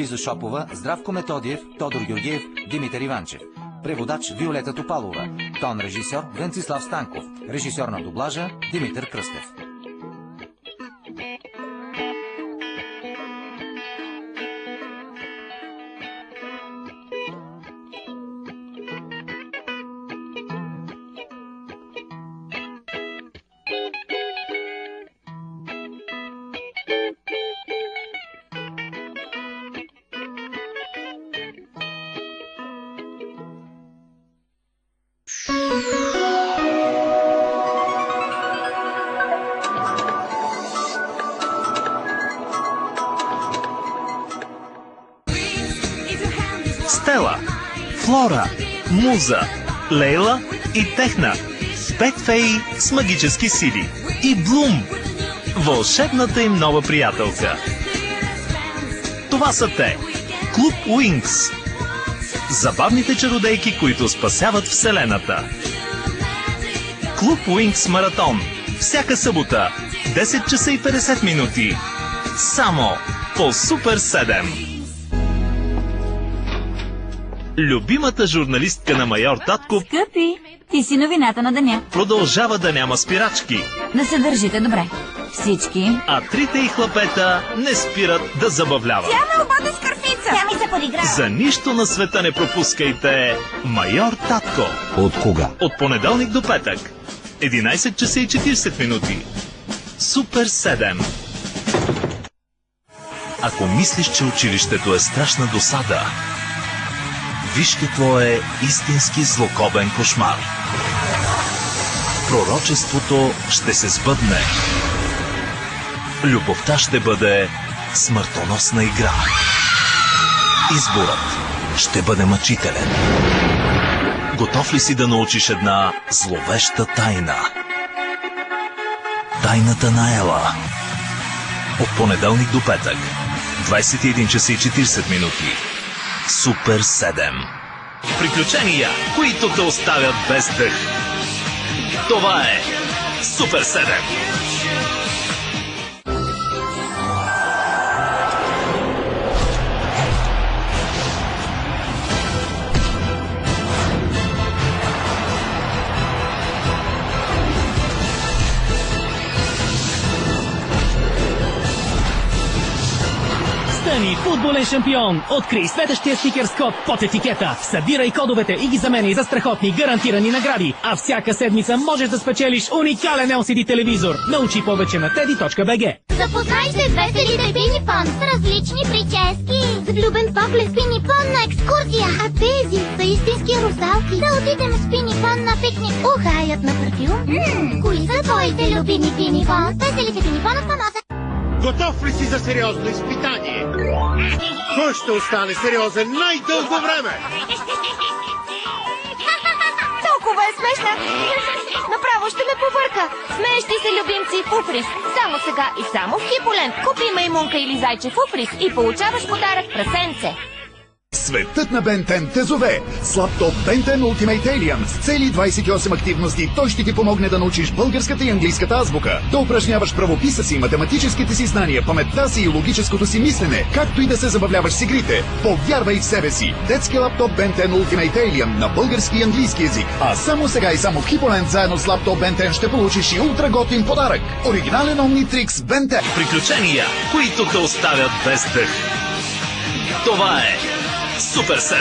Изо Шопова, Здравко Методиев, Тодор Георгиев, Димитър Иванчев. Преводач Виолета Топалова. Тон режисьор Венцислав Станков. Режисьор на дублажа Димитър Кръстев. Стела, Флора, Муза, Лейла и Техна. 5 феи с магически сили. И Блум, вълшебната им нова приятелка. Това са те. Клуб Уинкс. Забавните чародейки, които спасяват Вселената. Клуб Уинкс Маратон. Всяка събота, 10 часа и 50 минути. Само по Супер 7. Любимата журналистка на майор Татков, скъпи, ти си новината на деня. Продължава да няма спирачки. Да се държите добре. Всички. А трите и хлапета не спират да забавляват. Тя ме обади с кърфица. Тя ми се подиграва. За нищо на света не пропускайте майор Татко. От кога? От понеделник до петък. 11 часа и 40 минути. Супер 7. Ако мислиш, че училището е страшна досада, виж какво е истински злокобен кошмар. Пророчеството ще се сбъдне. Любовта ще бъде смъртоносна игра. Изборът ще бъде мъчителен. Готов ли си да научиш една зловеща тайна? Тайната на Ела. От понеделник до петък. 21 часа и 40 минути. Супер 7. Приключения, които те оставят без дъх. Това е Супер 7. Стани футболен шампион! Открий светещия стикер с код под етикета. Събирай кодовете и ги заменяй за страхотни гарантирани награди. А всяка седмица можеш да спечелиш уникален LCD телевизор. Научи повече на teddy.bg. Запознайте веселите пинипон с различни прически. С влюбен поглед пинипон на екскурзия. А тези са истински русалки. Да отидем с пинипон на пикник. Ухаят на парфюм. Кои са твоите любими пинипон? Веселите пинипон от мамата. Готов ли си за сериозно изпитание? Кой ще остане сериозен най-дълго време? Толкова е смешна. Направо ще ме побърка. Смеещи се любимци Фуфрис. Само сега и само в Хиполент. Купи маймунка или зайче Фуфрис и получаваш подарък прасенце. Светът на Ben 10 те зове! С лаптоп Ben 10 Ultimate Alien с цели 28 активности той ще ти помогне да научиш българската и английската азбука, да упражняваш правописа си, математическите си знания, паметта си и логическото си мислене, както и да се забавляваш с игрите. Повярвай в себе си! Детски лаптоп Ben 10 Ultimate Alien на български и английски език. А само сега и само в Хиполент заедно с лаптоп Ben 10 ще получиш и ултра готин подарък. Оригинален Omnitrix Ben 10. Приключения, които те оставят без дъх. Това е Супер 7.